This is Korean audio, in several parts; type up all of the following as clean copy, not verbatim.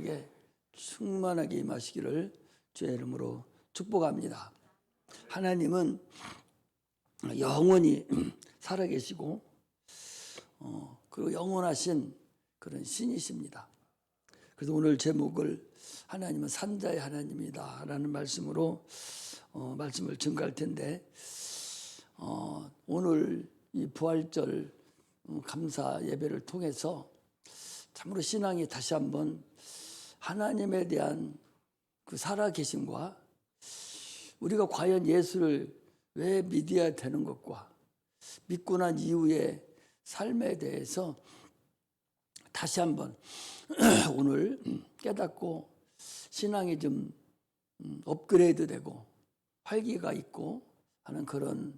여러분에게 충만하게 임하시기를 주의 이름으로 축복합니다. 하나님은 영원히 살아계시고 그리고 영원하신 그런 신이십니다. 그래서 오늘 제목을 하나님은 산자의 하나님이다 라는 말씀으로 말씀을 증거할 텐데, 오늘 이 부활절 감사 예배를 통해서 참으로 신앙이 다시 한번 하나님에 대한 그 살아계심과 우리가 과연 예수를 왜 믿어야 되는 것과 믿고 난 이후의 삶에 대해서 다시 한번 오늘 깨닫고 신앙이 좀 업그레이드 되고 활기가 있고 하는 그런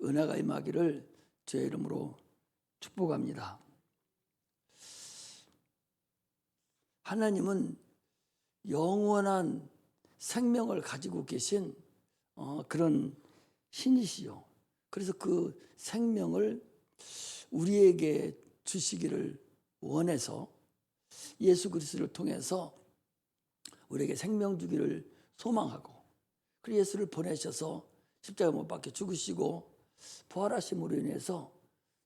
은혜가 임하기를 주의 이름으로 축복합니다. 하나님은 영원한 생명을 가지고 계신 그런 신이시요. 그래서 그 생명을 우리에게 주시기를 원해서 예수 그리스도를 통해서 우리에게 생명 주기를 소망하고, 그 예수를 보내셔서 십자가 못 박혀 죽으시고 부활하심으로 인해서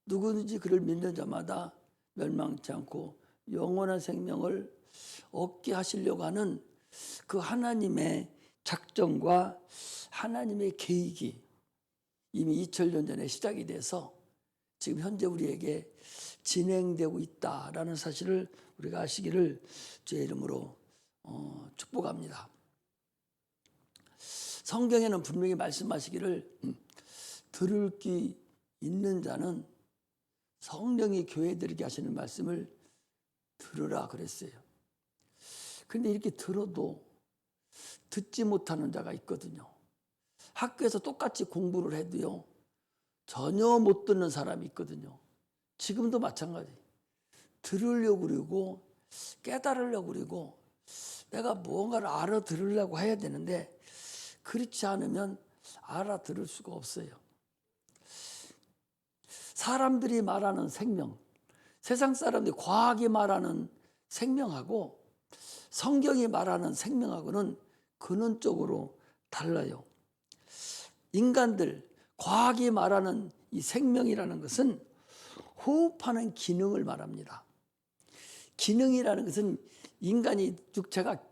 누구든지 그를 믿는 자마다 멸망치 않고 영원한 생명을 얻게 하시려고 하는 그 하나님의 작정과 하나님의 계획이 이미 2000년 전에 시작이 돼서 지금 현재 우리에게 진행되고 있다라는 사실을 우리가 아시기를 주의 이름으로 축복합니다. 성경에는 분명히 말씀하시기를 들을 귀 있는 자는 성령이 교회들에게 하시는 말씀을 들으라 그랬어요. 근데 이렇게 들어도 듣지 못하는 자가 있거든요. 학교에서 똑같이 공부를 해도요, 전혀 못 듣는 사람이 있거든요. 지금도 마찬가지. 들으려고 그러고 깨달으려고 그러고 내가 무언가를 알아들으려고 해야 되는데 그렇지 않으면 알아들을 수가 없어요. 사람들이 말하는 생명, 세상 사람들이 과학이 말하는 생명하고 성경이 말하는 생명하고는 근원적으로 달라요. 인간들, 과학이 말하는 이 생명이라는 것은 호흡하는 기능을 말합니다. 기능이라는 것은 인간이 육체가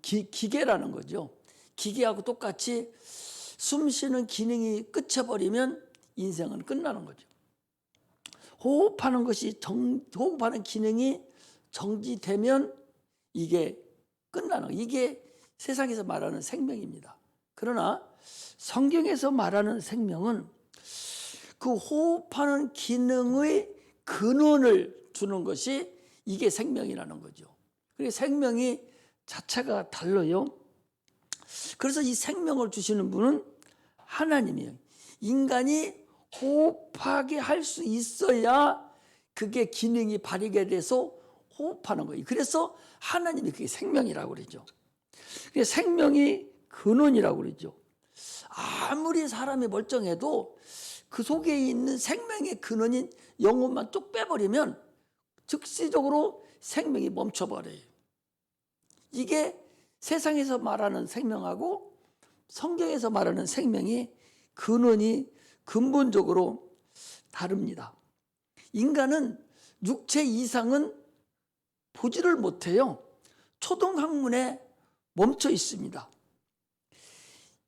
기계라는 거죠. 기계하고 똑같이 숨 쉬는 기능이 끝쳐버리면 인생은 끝나는 거죠. 호흡하는 것이 호흡하는 기능이 정지되면 이게 끝나는 거예요. 이게 세상에서 말하는 생명입니다. 그러나 성경에서 말하는 생명은 그 호흡하는 기능의 근원을 주는 것이 이게 생명이라는 거죠. 그래서 생명이 자체가 달라요. 그래서 이 생명을 주시는 분은 하나님이에요. 인간이 호흡하게 할 수 있어야 그게 기능이 발휘가 돼서 호흡하는 거예요. 그래서 하나님이 그게 생명이라고 그러죠. 그래서 생명이 근원이라고 그러죠. 아무리 사람이 멀쩡해도 그 속에 있는 생명의 근원인 영혼만 쭉 빼버리면 즉시적으로 생명이 멈춰버려요. 이게 세상에서 말하는 생명하고 성경에서 말하는 생명이 근원이 근본적으로 다릅니다. 인간은 육체 이상은 보지를 못해요. 초등학문에 멈춰 있습니다.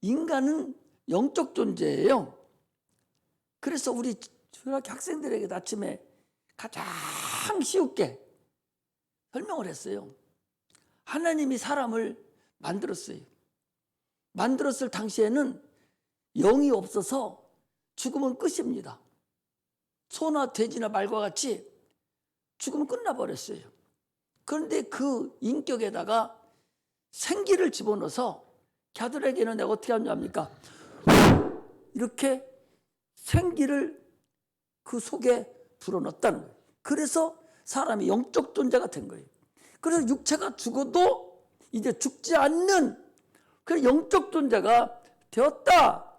인간은 영적 존재예요. 그래서 우리 중학교 학생들에게 아침에 가장 쉽게 설명을 했어요. 하나님이 사람을 만들었어요. 만들었을 당시에는 영이 없어서 죽으면 끝입니다. 소나 돼지나 말과 같이 죽으면 끝나버렸어요. 그런데 그 인격에다가 생기를 집어넣어서 걔들에게는 내가 어떻게 하는 줄 압니까? 이렇게 생기를 그 속에 불어넣었다는 거예요. 그래서 사람이 영적 존재가 된 거예요. 그래서 육체가 죽어도 이제 죽지 않는 그 영적 존재가 되었다.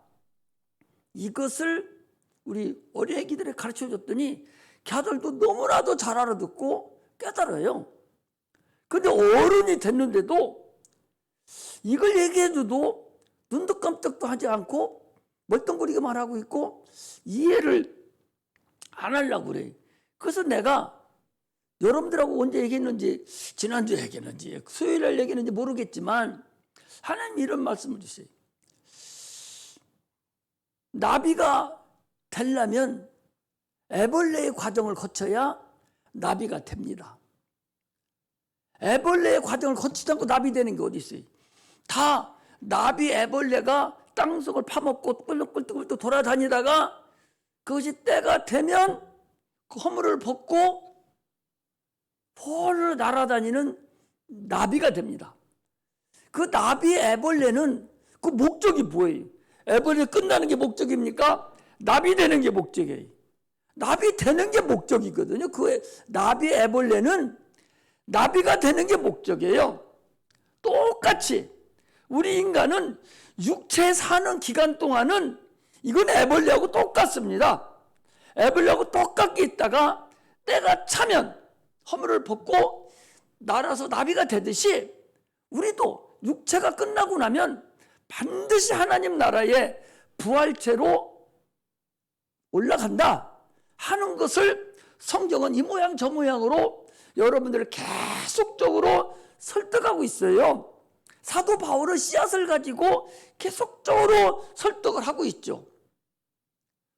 이것을 우리 어린애기들에 가르쳐 줬더니 걔들도 너무나도 잘 알아듣고 깨달아요. 근데 어른이 됐는데도 이걸 얘기해줘도 눈도 깜짝도 하지 않고 멀뚱거리기만 하고 있고 이해를 안 하려고 그래. 그래서 내가 여러분들하고 언제 얘기했는지, 지난주에 얘기했는지 수요일날 얘기했는지 모르겠지만 하나님 이런 말씀을 주세요. 나비가 되려면 애벌레의 과정을 거쳐야 나비가 됩니다. 애벌레의 과정을 거치지 않고 나비 되는 게 어디 있어요? 다 나비 애벌레가 땅속을 파먹고 꿀떡꿀떡 돌아다니다가 그것이 때가 되면 그 허물을 벗고 폴로 날아다니는 나비가 됩니다. 그 나비 애벌레는 그 목적이 뭐예요? 애벌레 끝나는 게 목적입니까? 나비 되는 게 목적이에요. 나비 되는 게 목적이거든요. 그 나비 애벌레는 나비가 되는 게 목적이에요. 똑같이 우리 인간은 육체 사는 기간 동안은 이건 애벌레하고 똑같습니다. 애벌레하고 똑같게 있다가 때가 차면 허물을 벗고 날아서 나비가 되듯이 우리도 육체가 끝나고 나면 반드시 하나님 나라의 부활체로 올라간다 하는 것을 성경은 이 모양 저 모양으로 여러분들을 계속적으로 설득하고 있어요. 사도 바울은 씨앗을 가지고 계속적으로 설득을 하고 있죠.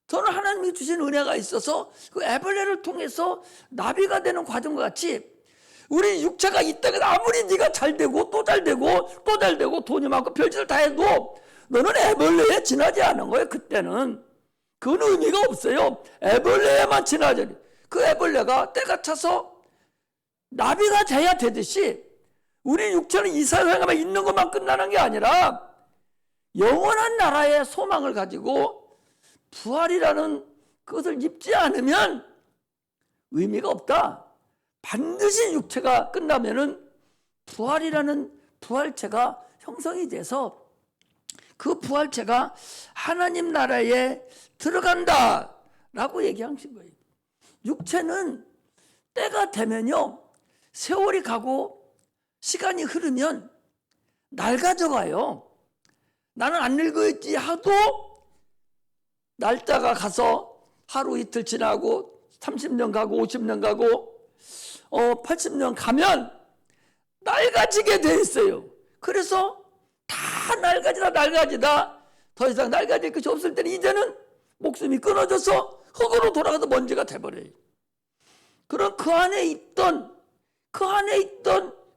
저는 하나님이 주신 은혜가 있어서 그 애벌레를 통해서 나비가 되는 과정과 같이 우리 육체가 이 땅에 아무리 네가 잘되고 또 잘되고 또 잘되고 돈이 많고 별짓을 다 해도 너는 애벌레에 지나지 않은 거예요. 그때는 그건 의미가 없어요. 애벌레에만 지나지. 그 애벌레가 때가 차서 나비가 돼야 되듯이 우리 육체는 이 세상에만 있는 것만 끝나는 게 아니라 영원한 나라의 소망을 가지고 부활이라는 것을 입지 않으면 의미가 없다. 반드시 육체가 끝나면은 부활이라는 부활체가 형성이 돼서 그 부활체가 하나님 나라에 들어간다라고 얘기하신 거예요. 육체는 때가 되면요, 세월이 가고 시간이 흐르면 낡아져가요. 나는 안 늙었지 하도 날짜가 가서 하루 이틀 지나고 30년 가고 50년 가고 80년 가면 낡아지게 돼 있어요. 그래서 다 낡아지다 더 이상 낡아질 것이 없을 때는 이제는 목숨이 끊어져서 흙으로 돌아가서 먼지가 돼버려요. 그럼 그 안에 있던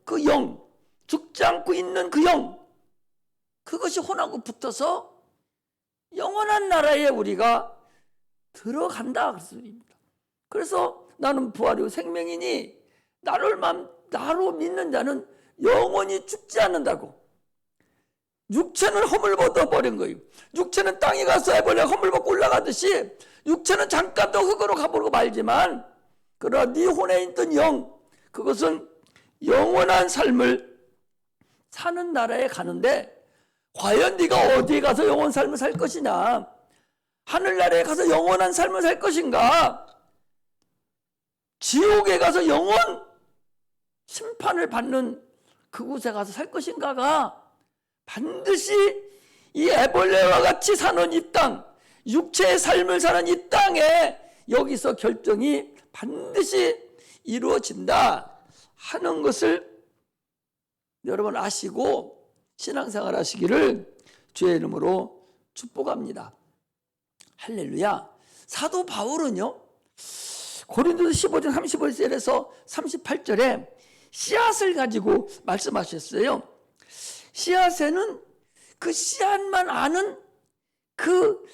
그 영, 죽지 않고 있는 그 영, 그것이 혼하고 붙어서 영원한 나라에 우리가 들어간다 그 소리입니다. 그래서 나는 부활이요 생명이니 나로 믿는 자는 영원히 죽지 않는다고. 육체는 허물 벗어버린 거예요. 육체는 땅에 가서 애벌레 허물 벗고 올라가듯이 육체는 잠깐 더 흙으로 가보고 말지만 그러나 네 혼에 있던 영, 그것은 영원한 삶을 사는 나라에 가는데 과연 네가 어디에 가서 영원한 삶을 살 것이냐? 하늘나라에 가서 영원한 삶을 살 것인가? 지옥에 가서 영원 심판을 받는 그곳에 가서 살 것인가가 반드시 이 애벌레와 같이 사는 이 땅, 육체의 삶을 사는 이 땅에 여기서 결정이 반드시 이루어진다 하는 것을 여러분 아시고 신앙생활 하시기를 주의 이름으로 축복합니다. 할렐루야. 사도 바울은요, 고린도서 15장 35절에서 38절에 씨앗을 가지고 말씀하셨어요. 씨앗에는 그 씨앗만 아는 그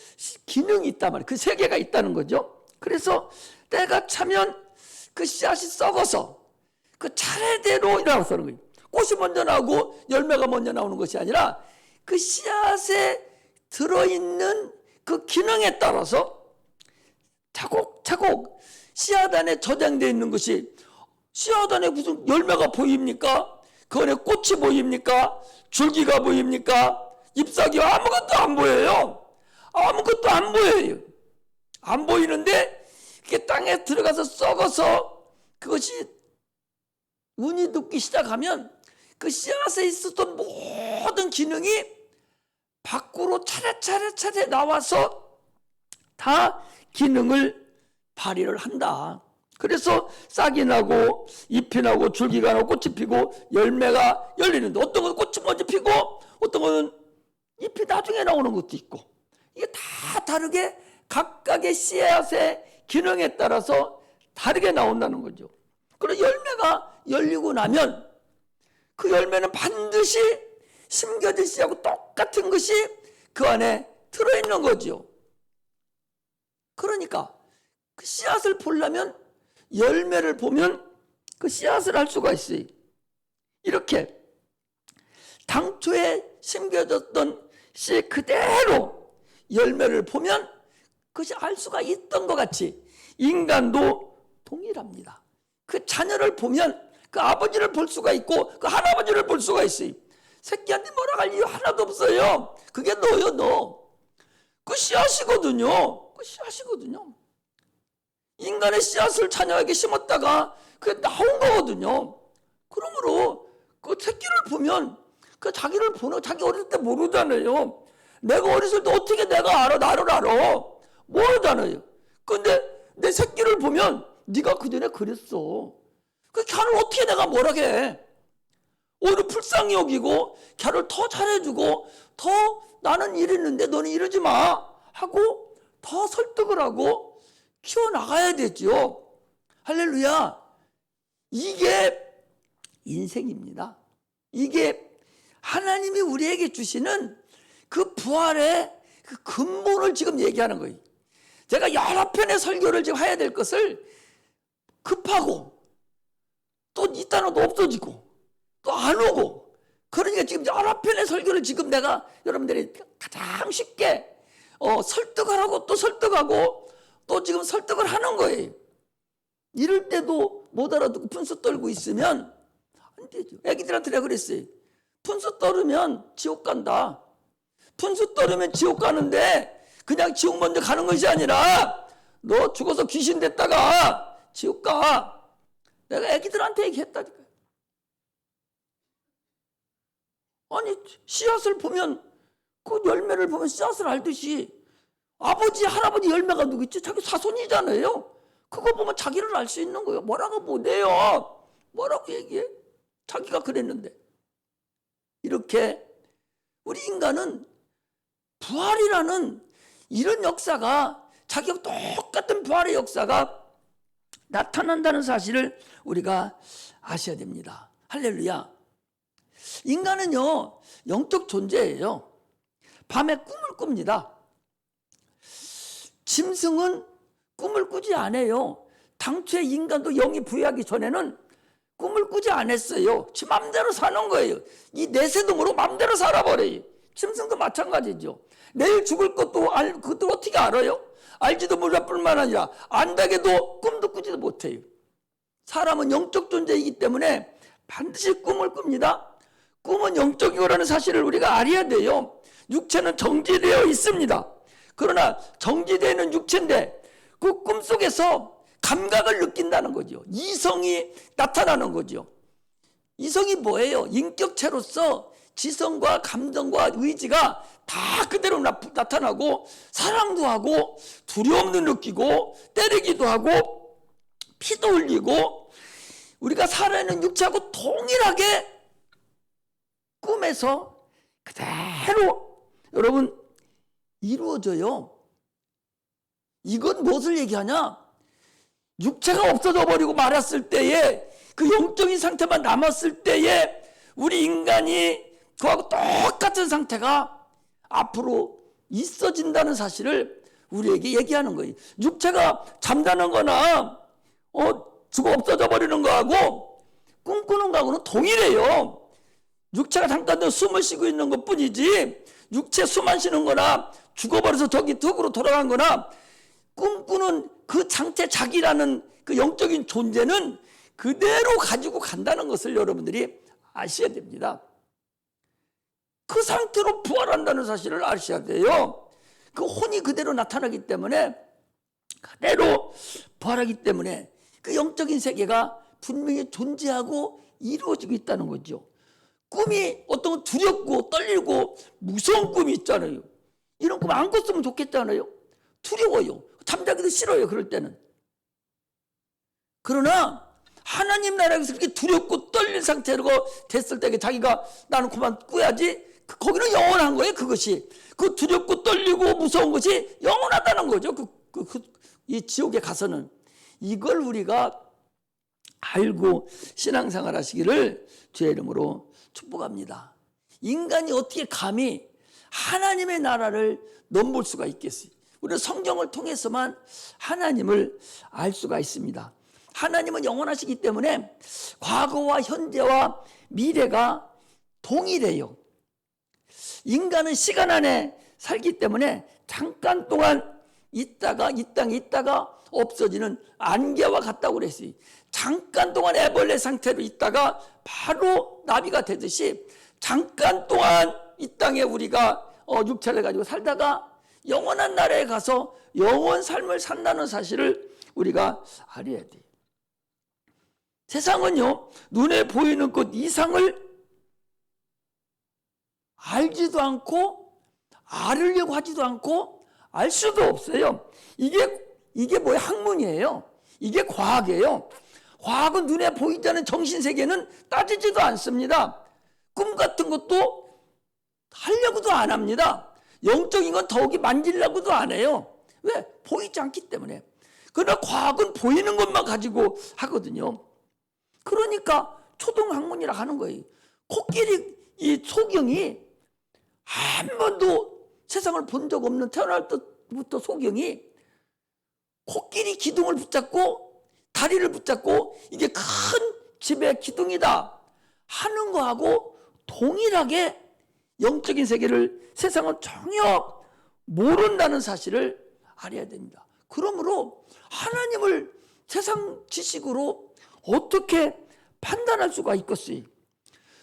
기능이 있단 말이에요. 그 세계가 있다는 거죠. 그래서 때가 차면 그 씨앗이 썩어서 그 차례대로 일어나서는 거예요. 꽃이 먼저 나오고 열매가 먼저 나오는 것이 아니라 그 씨앗에 들어있는 그 기능에 따라서 차곡차곡 씨앗 안에 저장되어 있는 것이, 씨앗 안에 무슨 열매가 보입니까? 그 안에 꽃이 보입니까? 줄기가 보입니까? 잎사귀가 아무것도 안 보여요. 아무것도 안 보여요. 안 보이는데 그게 땅에 들어가서 썩어서 그것이 운이 눕기 시작하면 그 씨앗에 있었던 모든 기능이 밖으로 차례차례 나와서 다 기능을 발휘를 한다. 그래서 싹이 나고 잎이 나고 줄기가 나고 꽃이 피고 열매가 열리는데, 어떤 건 꽃이 먼저 피고 어떤 건 잎이 나중에 나오는 것도 있고, 이게 다 다르게 각각의 씨앗의 기능에 따라서 다르게 나온다는 거죠. 그리고 열매가 열리고 나면 그 열매는 반드시 심겨진 씨하고 똑같은 것이 그 안에 들어있는 거죠. 그러니까 그 씨앗을 보려면 열매를 보면 그 씨앗을 알 수가 있어요. 이렇게 당초에 심겨졌던 씨 그대로 열매를 보면 그것이 알 수가 있던 것 같이 인간도 동일합니다. 그 자녀를 보면 그 아버지를 볼 수가 있고 그 할아버지를 볼 수가 있어요. 새끼한테 뭐라 할 이유 하나도 없어요. 그게 너요, 너. 그 씨앗이거든요. 그 씨앗이거든요. 인간의 씨앗을 자녀에게 심었다가 그게 나온 거거든요. 그러므로 그 새끼를 보면 그 자기를 보는, 자기 어렸을 때 모르잖아요. 내가 어렸을 때 어떻게 내가 알아? 나를 알아? 모르잖아요. 근데 내 새끼를 보면 네가 그전에 그랬어. 그 걔를 어떻게 내가 뭐라 해? 오히려 불쌍히 여기고 걔를 더 잘해주고 더 나는 이랬는데 너는 이러지 마 하고 더 설득을 하고 키워나가야 되죠. 할렐루야. 이게 인생입니다. 이게 하나님이 우리에게 주시는 그 부활의 그 근본을 지금 얘기하는 거예요. 제가 여러 편의 설교를 지금 해야 될 것을 급하고 또 있다가 또 없어지고 또 안 오고, 그러니까 지금 여러 편의 설교를 지금 내가 여러분들이 가장 쉽게 설득하라고 또 설득하고 또 지금 설득을 하는 거예요. 이럴 때도 못 알아듣고 분수 떨고 있으면 안 되죠. 애기들한테 내가 그랬어요. 분수 떨으면 지옥 간다. 분수 떨으면 지옥 가는데 그냥 지옥 먼저 가는 것이 아니라 너 죽어서 귀신 됐다가 지옥 가. 내가 애기들한테 얘기했다니까요. 아니, 씨앗을 보면 그 열매를 보면 씨앗을 알듯이 아버지 할아버지 열매가 누구있지? 자기 사손이잖아요. 그거 보면 자기를 알 수 있는 거예요. 뭐라고 못해요. 뭐라고 얘기해? 자기가 그랬는데. 이렇게 우리 인간은 부활이라는 이런 역사가, 자기와 똑같은 부활의 역사가 나타난다는 사실을 우리가 아셔야 됩니다. 할렐루야. 인간은요, 영적 존재예요. 밤에 꿈을 꿉니다. 짐승은 꿈을 꾸지 않아요. 당초에 인간도 영이 부여하기 전에는 꿈을 꾸지 않았어요. 지 맘대로 사는 거예요. 이 내세동으로 맘대로 살아버려요. 짐승도 마찬가지죠. 내일 죽을 것도 그것도 어떻게 알아요? 알지도 못할 뿐만 아니라 안다게도 꿈도 꾸지도 못해요. 사람은 영적 존재이기 때문에 반드시 꿈을 꿉니다. 꿈은 영적이라는 사실을 우리가 알아야 돼요. 육체는 정지되어 있습니다. 그러나 정지되어 있는 육체인데 그 꿈속에서 감각을 느낀다는 거죠. 이성이 나타나는 거죠. 이성이 뭐예요? 인격체로서 지성과 감정과 의지가 다 그대로 나타나고 사랑도 하고 두려움도 느끼고 때리기도 하고 피도 흘리고 우리가 살아있는 육체하고 동일하게 꿈에서 그대로 여러분 이루어져요. 이건 무엇을 얘기하냐? 육체가 없어져 버리고 말았을 때에 그 영적인 상태만 남았을 때에 우리 인간이 그하고 똑같은 상태가 앞으로 있어진다는 사실을 우리에게 얘기하는 거예요. 육체가 잠자는 거나 죽어 없어져 버리는 거하고 꿈꾸는 거하고는 동일해요. 육체가 잠깐 숨을 쉬고 있는 것 뿐이지 육체 숨 안 쉬는 거나 죽어버려서 저기 덕으로 돌아간 거나 꿈꾸는 그 상태 자기라는 그 영적인 존재는 그대로 가지고 간다는 것을 여러분들이 아셔야 됩니다. 그 상태로 부활한다는 사실을 아셔야 돼요. 그 혼이 그대로 나타나기 때문에 그대로 부활하기 때문에 그 영적인 세계가 분명히 존재하고 이루어지고 있다는 거죠. 꿈이 어떤 건 두렵고 떨리고 무서운 꿈이 있잖아요. 이런 꿈 안 꿨으면 좋겠잖아요. 두려워요. 잠자기도 싫어요. 그럴 때는. 그러나 하나님 나라에서 그렇게 두렵고 떨릴 상태로 됐을 때 자기가 나는 그만 꾸야지, 거기는 영원한 거예요. 그것이 그 두렵고 떨리고 무서운 것이 영원하다는 거죠. 이 지옥에 가서는. 이걸 우리가 알고 신앙생활 하시기를 주의 이름으로 축복합니다. 인간이 어떻게 감히 하나님의 나라를 넘볼 수가 있겠어요? 우리는 성경을 통해서만 하나님을 알 수가 있습니다. 하나님은 영원하시기 때문에 과거와 현재와 미래가 동일해요. 인간은 시간 안에 살기 때문에 잠깐 동안 있다가 이 땅에 있다가 없어지는 안개와 같다고 그랬어요. 잠깐 동안 애벌레 상태로 있다가 바로 나비가 되듯이 잠깐 동안 이 땅에 우리가 육체를 가지고 살다가 영원한 나라에 가서 영원 삶을 산다는 사실을 우리가 알아야 돼요. 세상은요, 눈에 보이는 것 이상을 알지도 않고 알으려고 하지도 않고 알 수도 없어요. 이게 뭐예요? 학문이에요. 이게 과학이에요. 과학은 눈에 보이지 않는 정신세계는 따지지도 않습니다. 꿈 같은 것도 하려고도 안 합니다. 영적인 건 더욱이 만지려고도 안 해요. 왜? 보이지 않기 때문에. 그러나 과학은 보이는 것만 가지고 하거든요. 그러니까 초등학문이라 하는 거예요. 코끼리 이 소경이 한 번도 세상을 본 적 없는, 태어날 때부터 소경이 코끼리 기둥을 붙잡고 다리를 붙잡고 이게 큰 집의 기둥이다 하는 거하고 동일하게 영적인 세계를 세상은 전혀 모른다는 사실을 알아야 됩니다. 그러므로 하나님을 세상 지식으로 어떻게 판단할 수가 있겠어요?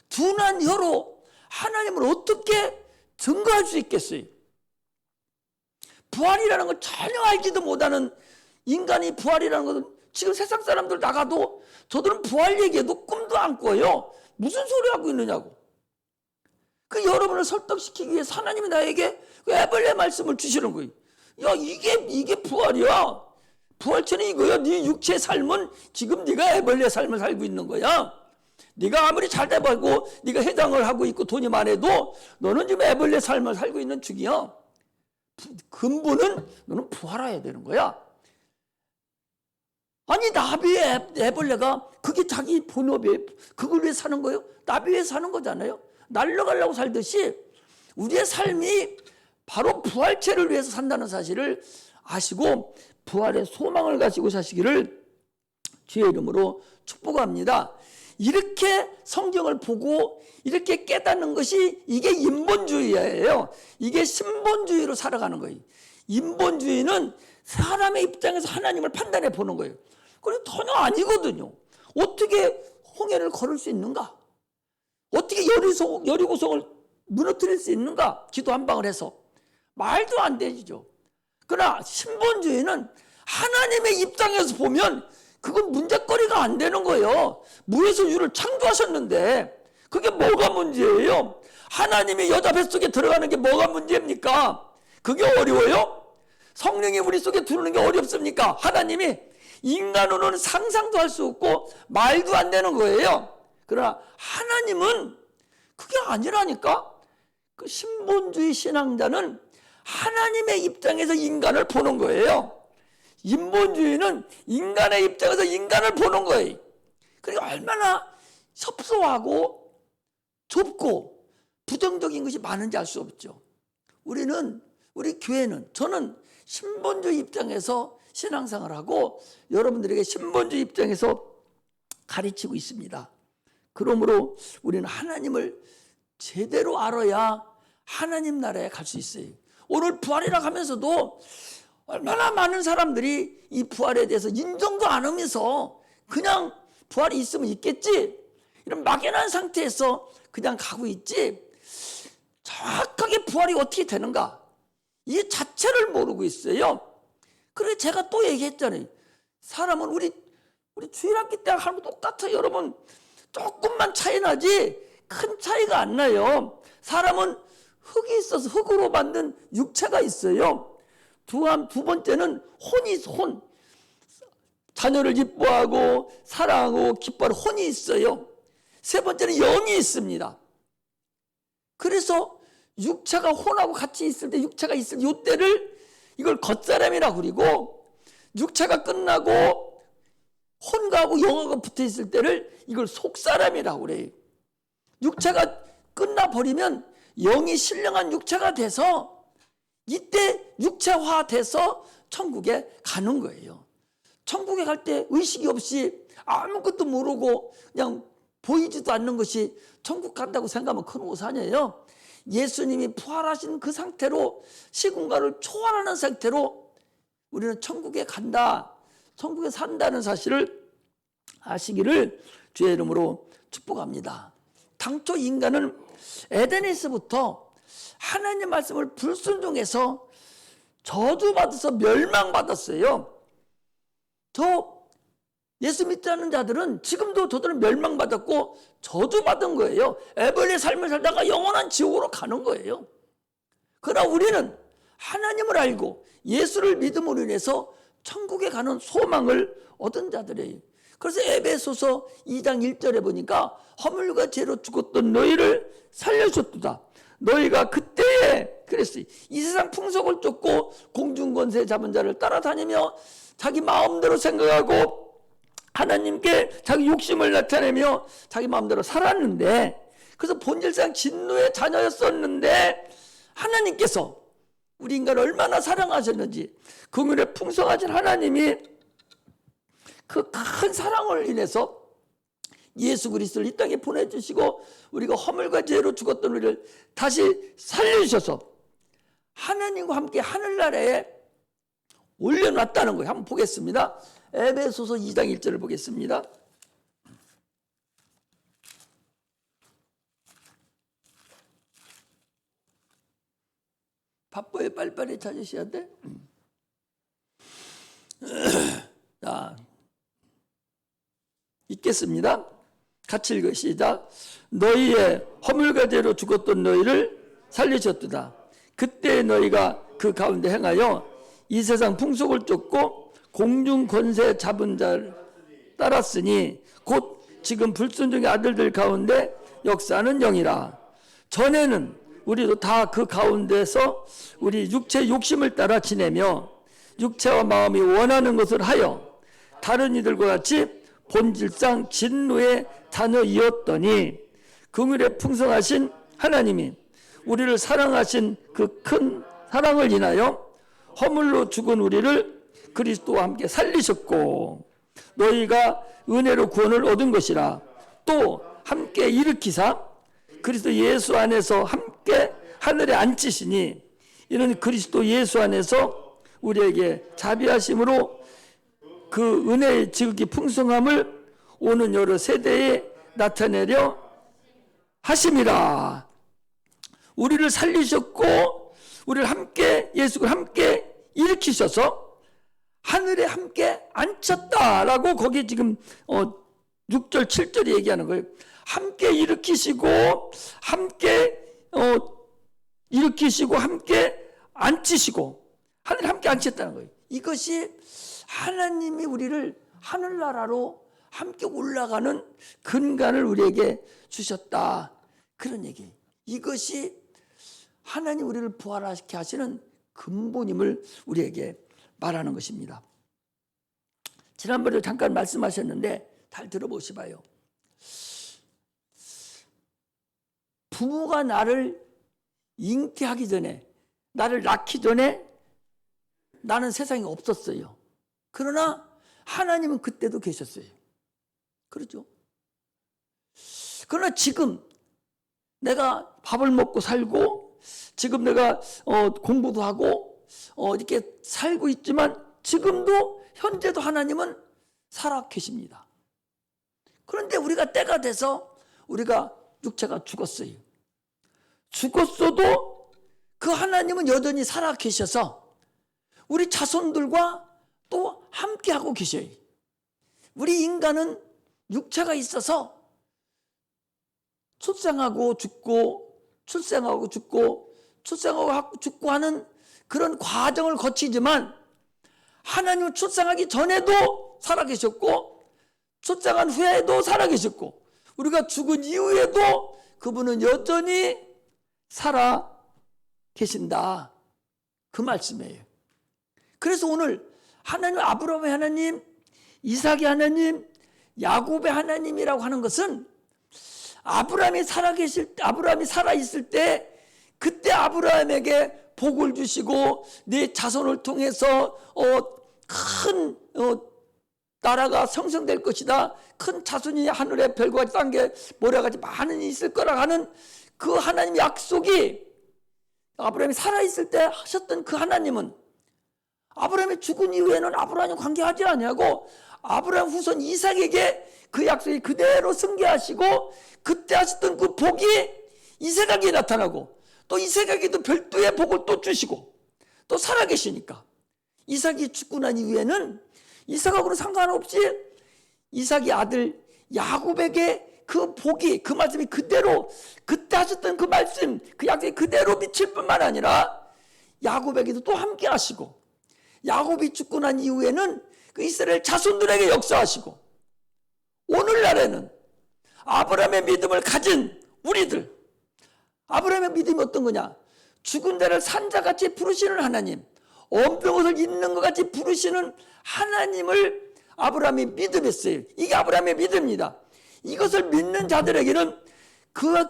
둔한 혀로 하나님을 어떻게 증거할 수 있겠어요? 부활이라는 걸 전혀 알지도 못하는 인간이 부활이라는 것은 지금 세상 사람들 나가도 저들은 부활 얘기해도 꿈도 안 꿔요. 무슨 소리 하고 있느냐고. 그 여러분을 설득시키기 위해서 하나님이 나에게 그 에벌레 말씀을 주시는 거예요. 야, 이게 부활이야. 부활체는 이거야. 네 육체의 삶은 지금 네가 애벌레 삶을 살고 있는 거야. 네가 아무리 잘 돼보고 네가 회장을 하고 있고 돈이 많아도 너는 지금 애벌레 삶을 살고 있는 중이야. 근본은 너는 부활해야 되는 거야. 아니 나비의 애벌레가 그게 자기 본업이에요. 그걸 위해 사는 거예요? 나비 위해 사는 거잖아요. 날아가려고 살듯이 우리의 삶이 바로 부활체를 위해서 산다는 사실을 아시고 부활의 소망을 가지고 사시기를 주의 이름으로 축복합니다. 이렇게 성경을 보고 이렇게 깨닫는 것이 이게 인본주의예요. 이게 신본주의로 살아가는 거예요. 인본주의는 사람의 입장에서 하나님을 판단해 보는 거예요. 그런데 전혀 아니거든요. 어떻게 홍해를 걸을 수 있는가? 어떻게 여리고성을 무너뜨릴 수 있는가? 기도 한 방을 해서. 말도 안 되죠. 그러나 신본주의는 하나님의 입장에서 보면 그건 문제거리가 안 되는 거예요. 무에서 유를 창조하셨는데 그게 뭐가 문제예요? 하나님이 여자 뱃속에 들어가는 게 뭐가 문제입니까? 그게 어려워요? 성령이 우리 속에 들어오는 게 어렵습니까? 하나님이 인간으로는 상상도 할 수 없고 말도 안 되는 거예요. 그러나 하나님은 그게 아니라니까. 그 신본주의 신앙자는 하나님의 입장에서 인간을 보는 거예요. 인본주의는 인간의 입장에서 인간을 보는 거예요. 그러니까 얼마나 섭소하고 좁고 부정적인 것이 많은지 알 수 없죠. 우리 교회는, 저는 신본주의 입장에서 신앙생활을 하고 여러분들에게 신본주의 입장에서 가르치고 있습니다. 그러므로 우리는 하나님을 제대로 알아야 하나님 나라에 갈 수 있어요. 오늘 부활이라고 하면서도 얼마나 많은 사람들이 이 부활에 대해서 인정도 안 하면서 그냥 부활이 있으면 있겠지, 이런 막연한 상태에서 그냥 가고 있지, 정확하게 부활이 어떻게 되는가 이 자체를 모르고 있어요. 그래서 제가 또 얘기했잖아요. 사람은 우리 주일학기 때 하는 거 똑같아요. 여러분 조금만 차이 나지 큰 차이가 안 나요. 사람은 흙이 있어서 흙으로 만든 육체가 있어요. 두 번째는 혼이 있어. 혼. 자녀를 기뻐하고 사랑하고 기뻐하는 혼이 있어요. 세 번째는 영이 있습니다. 그래서 육체가 혼하고 같이 있을 때, 육체가 있을 이때를 이걸 겉사람이라고 그리고, 육체가 끝나고 혼하고 영하고 붙어 있을 때를 이걸 속사람이라고 그래요. 육체가 끝나버리면 영이 신령한 육체가 돼서 이때 육체화돼서 천국에 가는 거예요. 천국에 갈 때 의식이 없이 아무것도 모르고 그냥 보이지도 않는 것이 천국 간다고 생각하면 큰 오산이에요. 예수님이 부활하신 그 상태로 시공간을 초월하는 상태로 우리는 천국에 간다, 천국에 산다는 사실을 아시기를 주의 이름으로 축복합니다. 당초 인간은 에덴에서부터 하나님의 말씀을 불순종해서 저주받아서 멸망받았어요. 저 예수 믿지 않는 자들은 지금도 저들은 멸망받았고 저주받은 거예요. 애벌레 삶을 살다가 영원한 지옥으로 가는 거예요. 그러나 우리는 하나님을 알고 예수를 믿음으로 인해서 천국에 가는 소망을 얻은 자들이에요. 그래서 에베소서 2장 1절에 보니까 허물과 죄로 죽었던 너희를 살려줬도다. 너희가 그때에 그랬어요. 이 세상 풍속을 쫓고 공중권세 잡은 자를 따라다니며 자기 마음대로 생각하고 하나님께 자기 욕심을 나타내며 자기 마음대로 살았는데, 그래서 본질상 진노의 자녀였었는데 하나님께서 우리 인간을 얼마나 사랑하셨는지, 긍휼에 풍성하신 하나님이 그 큰 사랑을 인해서 예수 그리스도를 이 땅에 보내주시고 우리가 허물과 죄로 죽었던 우리를 다시 살려주셔서 하나님과 함께 하늘나라에 올려놨다는 거예요. 한번 보겠습니다. 에베소서 2장 1절을 보겠습니다. 바빠요. 빨리빨리 찾으셔야 돼. 자, 읽겠습니다. 같이 읽어 시작. 너희의 허물과 죄로 죽었던 너희를 살리셨도다. 그때 너희가 그 가운데 행하여 이 세상 풍속을 쫓고 공중 권세 잡은 자를 따랐으니 곧 지금 불순종의 아들들 가운데 역사하는 영이라. 전에는 우리도 다 그 가운데서 우리 육체 욕심을 따라 지내며 육체와 마음이 원하는 것을 하여 다른 이들과 같이 본질상 진노의 자녀이었더니 긍휼에 풍성하신 하나님이 우리를 사랑하신 그 큰 사랑을 인하여 허물로 죽은 우리를 그리스도와 함께 살리셨고 너희가 은혜로 구원을 얻은 것이라. 또 함께 일으키사 그리스도 예수 안에서 함께 하늘에 앉히시니 이는 그리스도 예수 안에서 우리에게 자비하심으로 그 은혜의 지극히 풍성함을 오는 여러 세대에 나타내려 하심이라. 우리를 살리셨고 우리를 함께 예수를 함께 일으키셔서 하늘에 함께 앉혔다라고 거기 지금 6절 7절이 얘기하는 거예요. 함께 일으키시고 함께 일으키시고 함께 앉히시고 하늘에 함께 앉혔다는 거예요. 이것이 하나님이 우리를 하늘나라로 함께 올라가는 근간을 우리에게 주셨다, 그런 얘기예요. 이것이 하나님 우리를 부활하게 하시는 근본임을 우리에게 말하는 것입니다. 지난번에 잠깐 말씀하셨는데 잘 들어보시봐요. 부모가 나를 잉태하기 전에, 나를 낳기 전에 나는 세상에 없었어요. 그러나 하나님은 그때도 계셨어요. 그렇죠? 그러나 지금 내가 밥을 먹고 살고 지금 내가 공부도 하고 이렇게 살고 있지만 지금도 현재도 하나님은 살아 계십니다. 그런데 우리가 때가 돼서 우리가 육체가 죽었어요. 죽었어도 그 하나님은 여전히 살아 계셔서 우리 자손들과 또 함께하고 계셔요. 우리 인간은 육체가 있어서 출생하고 죽고 출생하고 죽고 출생하고 죽고 하는 그런 과정을 거치지만 하나님은 출생하기 전에도 살아계셨고 출생한 후에도 살아계셨고 우리가 죽은 이후에도 그분은 여전히 살아계신다. 그 말씀이에요. 그래서 오늘 하나님, 아브라함의 하나님, 이삭의 하나님, 야곱의 하나님이라고 하는 것은 아브라함이 살아있을 때 그때 아브라함에게 복을 주시고 내 자손을 통해서 큰 나라가 형성될 것이다. 큰 자손이 하늘의 별과 땅에 모래같이 많은 있을 거라 하는 그 하나님의 약속이 아브라함이 살아있을 때 하셨던 그 하나님은 아브라함이 죽은 이후에는 아브라함과 관계하지 아니하고 아브라함 후손 이삭에게 그 약속이 그대로 승계하시고 그때 하셨던 그 복이 이삭에게 나타나고 또 이삭에게도 별도의 복을 또 주시고 또 살아계시니까 이삭이 죽고 난 이후에는 이삭하고는 상관없이 이삭의 아들 야곱에게 그 복이 그 말씀이 그대로 그때 하셨던 그 말씀 그 약속이 그대로 미칠 뿐만 아니라 야곱에게도 또 함께 하시고 야곱이 죽고 난 이후에는 그 이스라엘 자손들에게 역사하시고 오늘날에는 아브라함의 믿음을 가진 우리들 아브라함의 믿음이 어떤 거냐 죽은 자를 산자같이 부르시는 하나님 엄병옷을 입는 것 같이 부르시는 하나님을 아브라함이 믿음했어요. 이게 아브라함의 믿음입니다. 이것을 믿는 자들에게는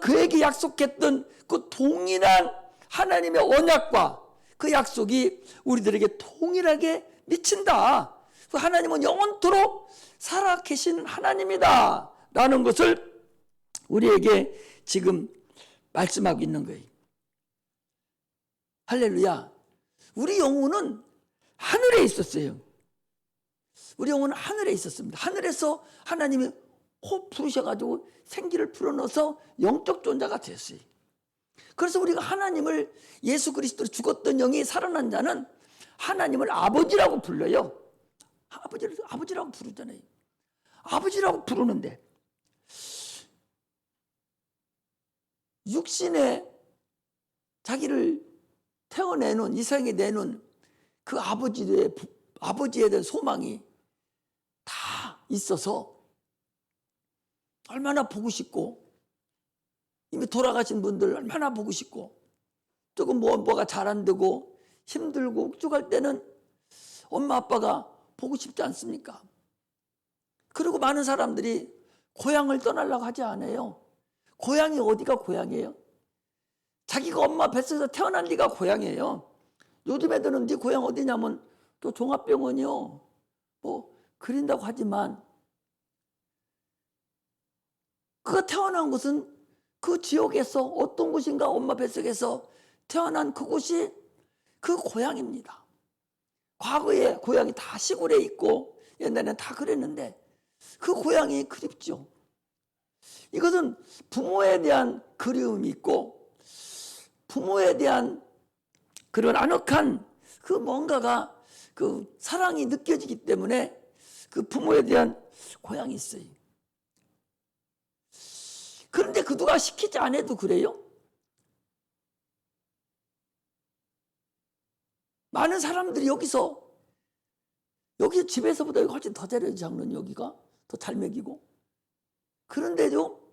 그에게 약속했던 그 동일한 하나님의 언약과 그 약속이 우리들에게 동일하게 미친다. 하나님은 영원토록 살아계신 하나님이다 라는 것을 우리에게 지금 말씀하고 있는 거예요. 할렐루야. 우리 영혼은 하늘에 있었어요. 우리 영혼은 하늘에 있었습니다. 하늘에서 하나님이 호 부르셔가지고 생기를 불어넣어서 영적 존재가 됐어요. 그래서 우리가 하나님을 예수 그리스도로 죽었던 영이 살아난 자는 하나님을 아버지라고 불러요. 아버지라고 부르잖아요. 아버지라고 부르는데 육신에 자기를 태어내는 이삭에게 내는 그 아버지에 대한 소망이 다 있어서 얼마나 보고 싶고 이미 돌아가신 분들 얼마나 보고 싶고 조금 뭐가 잘 안 되고 힘들고 욱죽할 때는 엄마 아빠가 보고 싶지 않습니까? 그리고 많은 사람들이 고향을 떠나려고 하지 않아요. 고향이 어디가 고향이에요? 자기가 엄마 뱃속에서 태어난 데가 고향이에요. 요즘 애들은 네 고향 어디냐면 또 종합병원이요. 뭐 그린다고 하지만 그가 태어난 곳은 그 지역에서 어떤 곳인가 엄마 뱃속에서 태어난 그곳이 그 고향입니다. 과거에 고향이 다 시골에 있고 옛날에는 다 그랬는데 그 고향이 그립죠. 이것은 부모에 대한 그리움이 있고 부모에 대한 그런 아늑한 그 뭔가가 그 사랑이 느껴지기 때문에 그 부모에 대한 고향이 있어요. 그런데 그 누가 시키지 않아도 그래요? 많은 사람들이 여기 집에서보다 여기 훨씬 더 잘해요. 장로님 여기가 더 잘 먹이고. 그런데도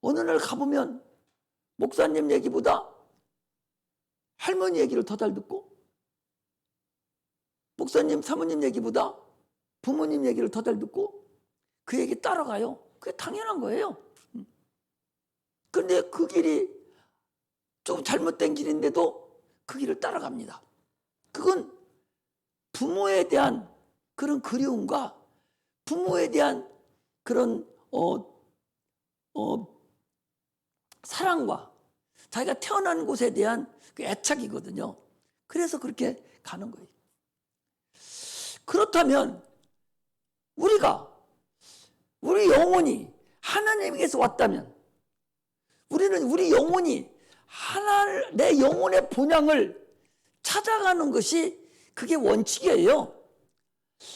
어느 날 가보면 목사님 얘기보다 할머니 얘기를 더 잘 듣고 목사님 사모님 얘기보다 부모님 얘기를 더 잘 듣고 그 얘기 따라가요. 그게 당연한 거예요. 그런데 그 길이 좀 잘못된 길인데도 그 길을 따라갑니다. 그건 부모에 대한 그런 그리움과 부모에 대한 그런 사랑과 자기가 태어난 곳에 대한 그 애착이거든요. 그래서 그렇게 가는 거예요. 그렇다면 우리 영혼이 하나님에게서 왔다면 우리 영혼이 내 영혼의 본향을 찾아가는 것이 그게 원칙이에요.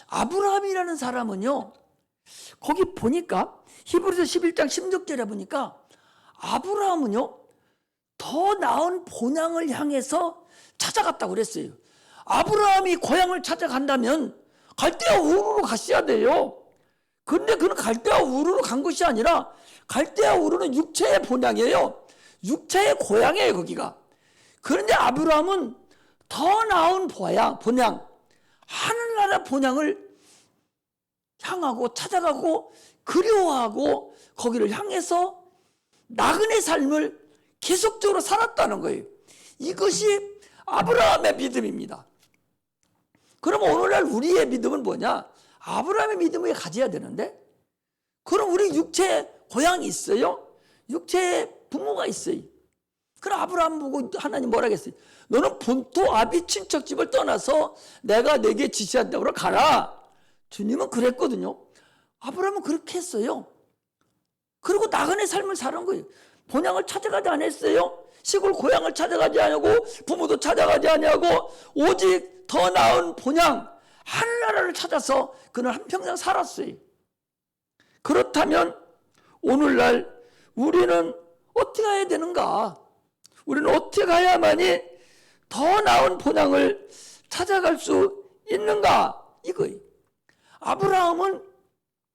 아브라함이라는 사람은요 거기 보니까 히브리서 11장 16절에 보니까 아브라함은요 더 나은 본향을 향해서 찾아갔다고 그랬어요. 아브라함이 고향을 찾아간다면 갈대아 우르로 갔어야 돼요. 그런데 그는 갈대아 우르로 간 것이 아니라 갈대아 우르는 육체의 본향이에요. 육체의 고향이에요 거기가. 그런데 아브라함은 더 나은 본향 하늘나라 본향을 향하고 찾아가고 그리워하고 거기를 향해서 나그네 삶을 계속적으로 살았다는 거예요. 이것이 아브라함의 믿음입니다. 그럼 오늘날 우리의 믿음은 뭐냐? 아브라함의 믿음을 가져야 되는데, 그럼 우리 육체에 고향이 있어요? 육체에 부모가 있어요. 그럼 아브라함 보고 하나님 뭐라 했어요? 너는 본토 아비 친척집을 떠나서 내가 내게 지시한 데로 가라. 주님은 그랬거든요. 아브라함은 그렇게 했어요. 그리고 나그네 삶을 사는 거예요. 본향을 찾아가지 않았어요. 시골 고향을 찾아가지 않고 부모도 찾아가지 않고 오직 더 나은 본향 하늘나라를 찾아서 그는 한평생 살았어요. 그렇다면 오늘날 우리는 어떻게 해야 되는가? 우리는 어떻게 가야만이 더 나은 본향을 찾아갈 수 있는가? 이거예요. 아브라함은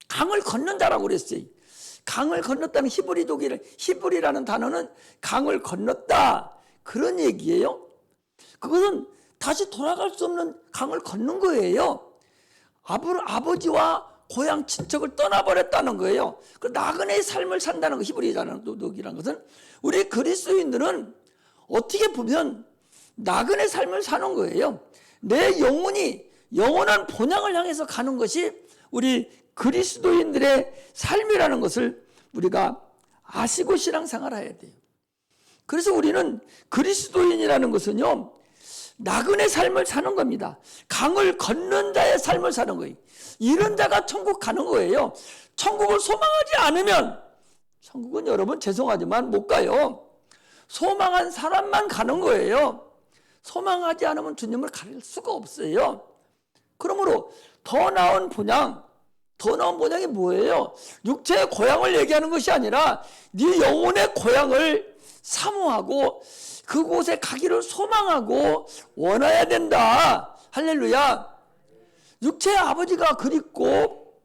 강을 건넌 자라고 그랬어요. 강을 건넜다는 히브리라는 단어는 강을 건넜다 그런 얘기예요. 그것은 다시 돌아갈 수 없는 강을 건넌 거예요. 아버지와 고향 친척을 떠나버렸다는 거예요. 그 나그네의 삶을 산다는 거, 히브리라는 것은 우리 그리스도인들은 어떻게 보면 나그네 삶을 사는 거예요. 내 영원한 본향을 향해서 가는 것이 우리 그리스도인들의 삶이라는 것을 우리가 아시고 신앙생활을 해야 돼요. 그래서 우리는 그리스도인이라는 것은요 나그네 삶을 사는 겁니다. 강을 건넌 자의 삶을 사는 거예요. 이런 자가 천국 가는 거예요. 천국을 소망하지 않으면 천국은 여러분 죄송하지만 못 가요. 소망한 사람만 가는 거예요. 소망하지 않으면 주님을 갈 수가 없어요. 그러므로 더 나은 본향이 뭐예요? 육체의 고향을 얘기하는 것이 아니라 네 영혼의 고향을 사모하고 그곳에 가기를 소망하고 원해야 된다. 할렐루야. 육체의 아버지가 그립고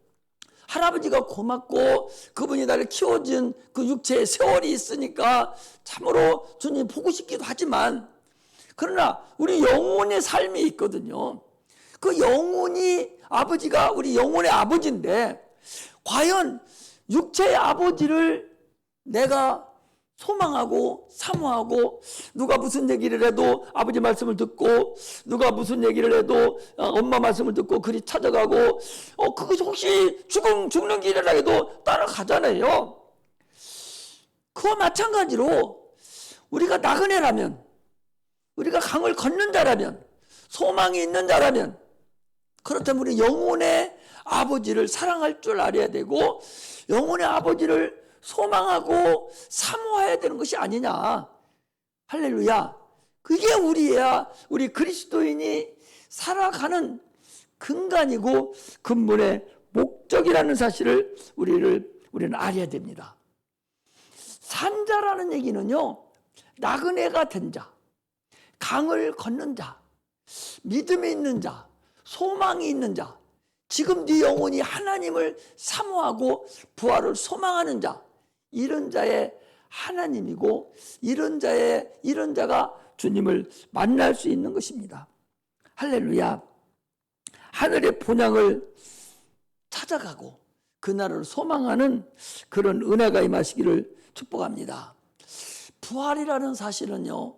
할아버지가 고맙고 그분이 나를 키워준 그 육체의 세월이 있으니까 참으로 주님 보고 싶기도 하지만, 그러나 우리 영혼의 삶이 있거든요. 그 영혼이 아버지가 우리 영혼의 아버지인데 과연 육체의 아버지를 내가 소망하고 사모하고 누가 무슨 얘기를 해도 아버지 말씀을 듣고 누가 무슨 얘기를 해도 엄마 말씀을 듣고 그리 찾아가고 그것이 혹시 죽는 길이라 해도 따라가잖아요. 그와 마찬가지로 우리가 나그네라면, 우리가 강을 걷는 자라면, 소망이 있는 자라면, 그렇다면 우리 영혼의 아버지를 사랑할 줄 알아야 되고 영혼의 아버지를 소망하고 사모해야 되는 것이 아니냐. 할렐루야. 그게 우리 그리스도인이 살아가는 근간이고 근본의 목적이라는 사실을 우리는 알아야 됩니다. 산자라는 얘기는요, 나그네가 된 자, 강을 건넌 자, 믿음이 있는 자, 소망이 있는 자, 지금 네 영혼이 하나님을 사모하고 부활을 소망하는 자, 이런 자의 하나님이고 이런 자가 주님을 만날 수 있는 것입니다. 할렐루야. 하늘의 본향을 찾아가고 그날을 소망하는 그런 은혜가 임하시기를 축복합니다. 부활이라는 사실은요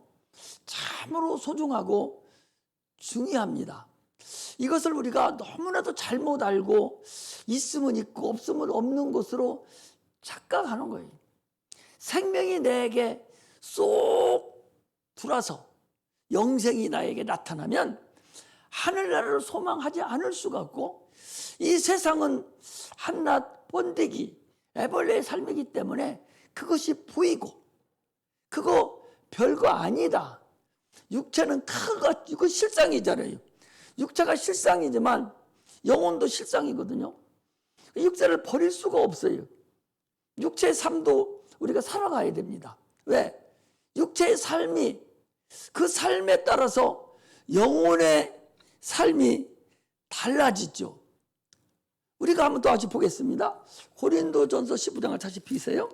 참으로 소중하고 중요합니다. 이것을 우리가 너무나도 잘못 알고 있으면 있고 없으면 없는 것으로 착각하는 거예요. 생명이 내게 쏙 들어와서 영생이 나에게 나타나면 하늘나라를 소망하지 않을 수가 없고, 이 세상은 한낱 번데기 애벌레의 삶이기 때문에 그것이 보이고 그거 별거 아니다. 육체는 이거 실상이잖아요. 육체가 실상이지만 영혼도 실상이거든요. 육체를 버릴 수가 없어요. 육체의 삶도 우리가 살아가야 됩니다. 왜? 육체의 삶이 그 삶에 따라서 영혼의 삶이 달라지죠. 우리가 한번 또 다시 보겠습니다. 고린도전서 15장을 다시 비세요.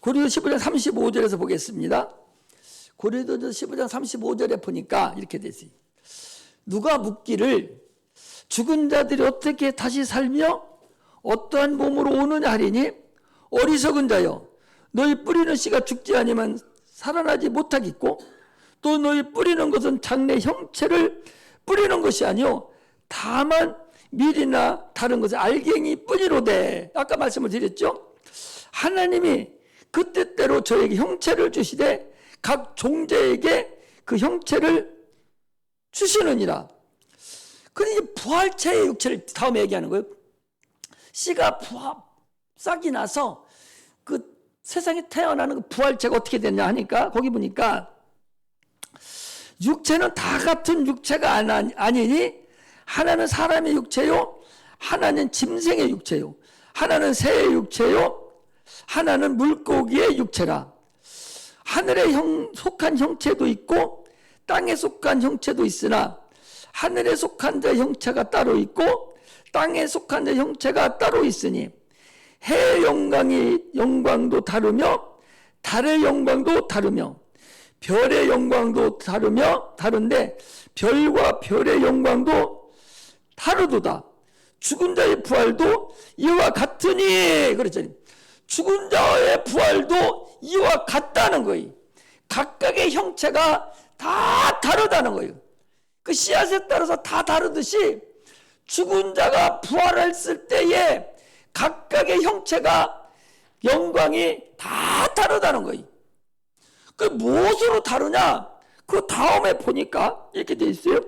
고린도 15장 35절에서 보겠습니다. 고린도전서 15장 35절에 보니까 이렇게 되지. 누가 묻기를 죽은 자들이 어떻게 다시 살며 어떠한 몸으로 오느냐 하리니 어리석은 자여 너희 뿌리는 씨가 죽지 아니면 살아나지 못하겠고 또 너희 뿌리는 것은 장래 형체를 뿌리는 것이 아니요 다만 밀이나 다른 것을 알갱이 뿐이로되. 아까 말씀을 드렸죠. 하나님이 그 뜻대로 저에게 형체를 주시되 각 종자에게 그 형체를 주시느니라. 그러니 부활체의 육체를 다음에 얘기하는 거예요. 씨가 싹이 나서 그 세상에 태어나는 그 부활체가 어떻게 됐냐 하니까 거기 보니까 육체는 다 같은 육체가 아니니 하나는 사람의 육체요 하나는 짐승의 육체요 하나는 새의 육체요 하나는 물고기의 육체라. 하늘에 속한 형체도 있고 땅에 속한 형체도 있으나 하늘에 속한 자 형체가 따로 있고 땅에 속한 자 형체가 따로 있으니 해의 영광도 다르며 달의 영광도 다르며 별의 영광도 다른데 별과 별의 영광도 다르도다. 죽은 자의 부활도 이와 같으니. 그랬잖아요. 죽은 자의 부활도 이와 같다는 거예요. 각각의 형체가 다 다르다는 거예요. 그 씨앗에 따라서 다 다르듯이 죽은 자가 부활했을 때에 각각의 형체가 영광이 다 다르다는 거예요. 그 무엇으로 다르냐? 그 다음에 보니까 이렇게 돼 있어요.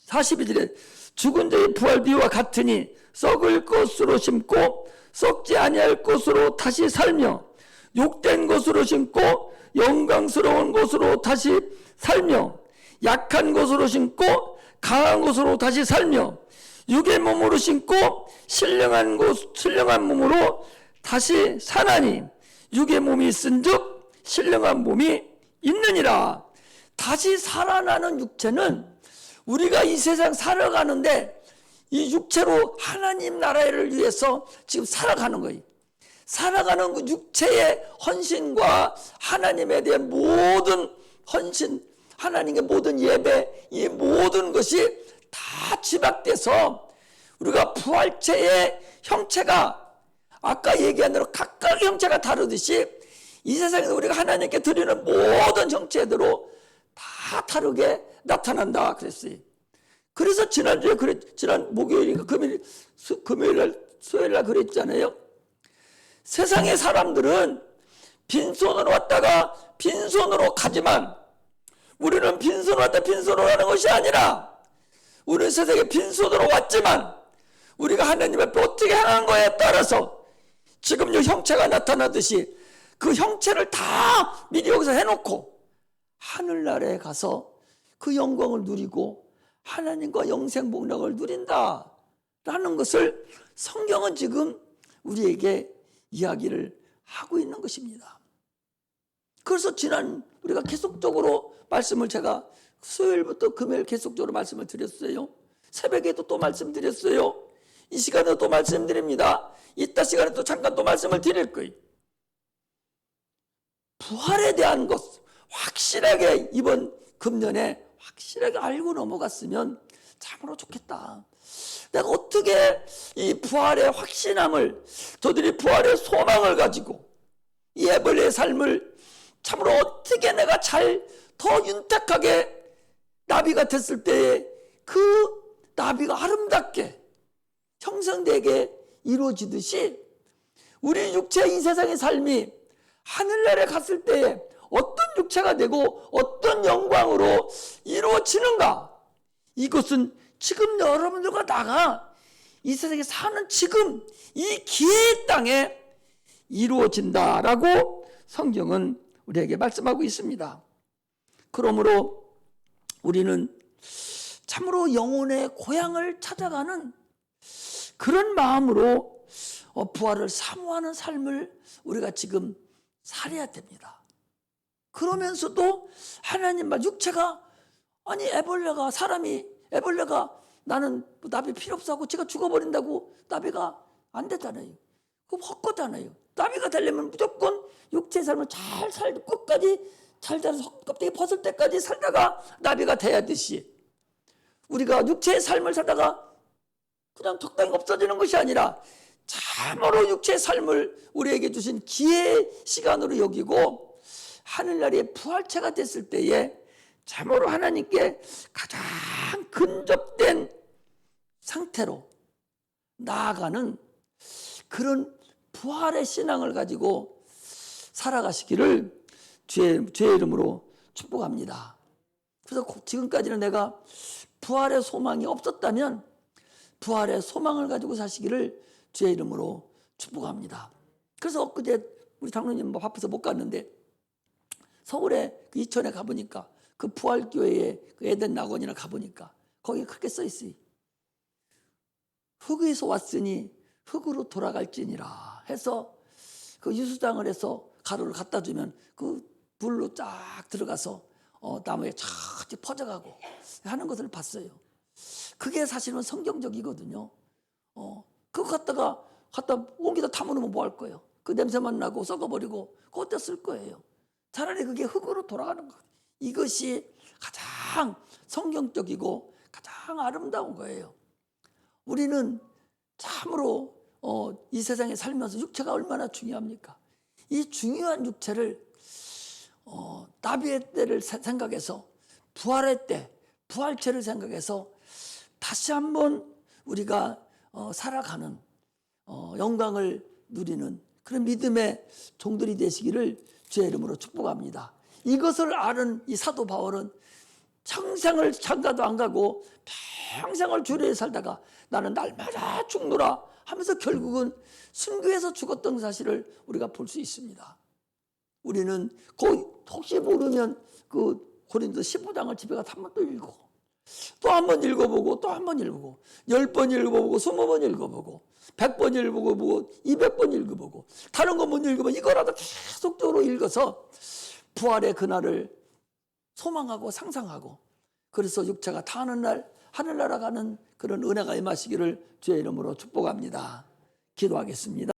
(42절에) 죽은 자의 부활도 이와 같으니 썩을 것으로 심고 썩지 아니할 것으로 다시 살며 욕된 것으로 심고 영광스러운 것으로 다시 살며 약한 것으로 심고 강한 것으로 다시 살며 육의 몸으로 심고 신령한 몸으로 다시 사나니 육의 몸이 있은즉 신령한 몸이 있느니라. 다시 살아나는 육체는 우리가 이 세상 살아가는데 이 육체로 하나님 나라를 위해서 지금 살아가는 거예요. 살아가는 그 육체의 헌신과 하나님에 대한 모든 헌신, 하나님의 모든 예배, 이 모든 것이 다 집약돼서 우리가 부활체의 형체가 아까 얘기한 대로 각각 형체가 다르듯이 이 세상에서 우리가 하나님께 드리는 모든 형체대로 다 다르게 나타난다 그랬어요. 그래서 지난주에 지난 목요일인가 금요일날 수요일날 그랬잖아요. 세상의 사람들은 빈손으로 왔다가 빈손으로 가지만 우리는 빈손으로 왔다 빈손으로 가는 것이 아니라 우리는 세상에 빈손으로 왔지만 우리가 하나님 앞에 어떻게 행한 거에 따라서 지금 이 형체가 나타나듯이 그 형체를 다 미리 여기서 해놓고 하늘나라에 가서 그 영광을 누리고 하나님과 영생복락을 누린다라는 것을 성경은 지금 우리에게 이야기를 하고 있는 것입니다. 그래서 우리가 계속적으로 말씀을 제가 수요일부터 금요일 계속적으로 말씀을 드렸어요. 새벽에도 또 말씀드렸어요. 이 시간에도 또 말씀드립니다. 이따 시간에 또 잠깐 또 말씀을 드릴 거예요. 부활에 대한 것 확실하게 이번 금년에 확실하게 알고 넘어갔으면 참으로 좋겠다. 내가 어떻게 이 부활의 확신함을, 저들이 부활의 소망을 가지고 이 에벌레의 삶을 참으로 어떻게 내가 더 윤택하게 나비가 됐을 때에 그 나비가 아름답게 형성되게 이루어지듯이 우리 육체의 이 세상의 삶이 하늘나라에 갔을 때에 어떤 육체가 되고 어떤 영광으로 이루어지는가, 이것은 지금 여러분들과 나가 이 세상에 사는 지금 이 기회의 땅에 이루어진다라고 성경은 우리에게 말씀하고 있습니다. 그러므로 우리는 참으로 영혼의 고향을 찾아가는 그런 마음으로 부활을 사모하는 삶을 우리가 지금 살아야 됩니다. 그러면서도 하나님 말 육체가 아니 애벌레가 나는 나비 필요 없어 하고 제가 죽어버린다고 나비가 안 되잖아요. 그럼 헛거잖아요. 나비가 되려면 무조건 육체의 삶을 잘 살고 끝까지 잘 자라서 껍데기 벗을 때까지 살다가 나비가 돼야 하듯이 우리가 육체의 삶을 살다가 그냥 적당히 없어지는 것이 아니라 참으로 육체의 삶을 우리에게 주신 기회의 시간으로 여기고 하늘나라의 부활체가 됐을 때에 참으로 하나님께 가장 근접된 상태로 나아가는 그런 부활의 신앙을 가지고 살아가시기를 주의 이름으로 축복합니다. 그래서 지금까지는 내가 부활의 소망이 없었다면 부활의 소망을 가지고 사시기를 주의 이름으로 축복합니다. 그래서 엊그제 우리 장로님 바빠서 못 갔는데 서울에 그 이천에 가보니까 그 부활교회에 그 에덴 낙원이나 가보니까 거기에 크게 써 있어요. 흙에서 왔으니 흙으로 돌아갈지니라 해서 그 유수장을 해서 가루를 갖다 주면 그 불로 쫙 들어가서 나무에 쫙 퍼져가고 하는 것을 봤어요. 그게 사실은 성경적이거든요. 그거 갖다 옮기다 타먹으면 뭐 할 거예요? 그 냄새만 나고 썩어버리고 그것도 쓸 거예요. 차라리 그게 흙으로 돌아가는 것. 이것이 가장 성경적이고 가장 아름다운 거예요. 우리는 참으로 이 세상에 살면서 육체가 얼마나 중요합니까? 이 중요한 육체를 나비의 때를 생각해서 부활의 때, 부활체를 생각해서 다시 한번 우리가 살아가는 영광을 누리는 그런 믿음의 종들이 되시기를 주의 이름으로 축복합니다. 이것을 아는 이 사도 바울은 평생을 장가도 안 가고 평생을 주례에 살다가 나는 날마다 죽노라 하면서 결국은 순교해서 죽었던 사실을 우리가 볼 수 있습니다. 우리는 혹시 모르면 그 고린도 15장을 집에 가서 한 번 또 읽고 또 한 번 읽어보고 또 한 번 읽어보고 10번 읽어보고 20번 읽어보고 100번 읽어보고 200번 읽어보고 다른 거 못 읽으면 이거라도 계속적으로 읽어서 부활의 그날을 소망하고 상상하고 그래서 육체가 타는 날 하늘나라 가는 그런 은혜가 임하시기를 주의 이름으로 축복합니다. 기도하겠습니다.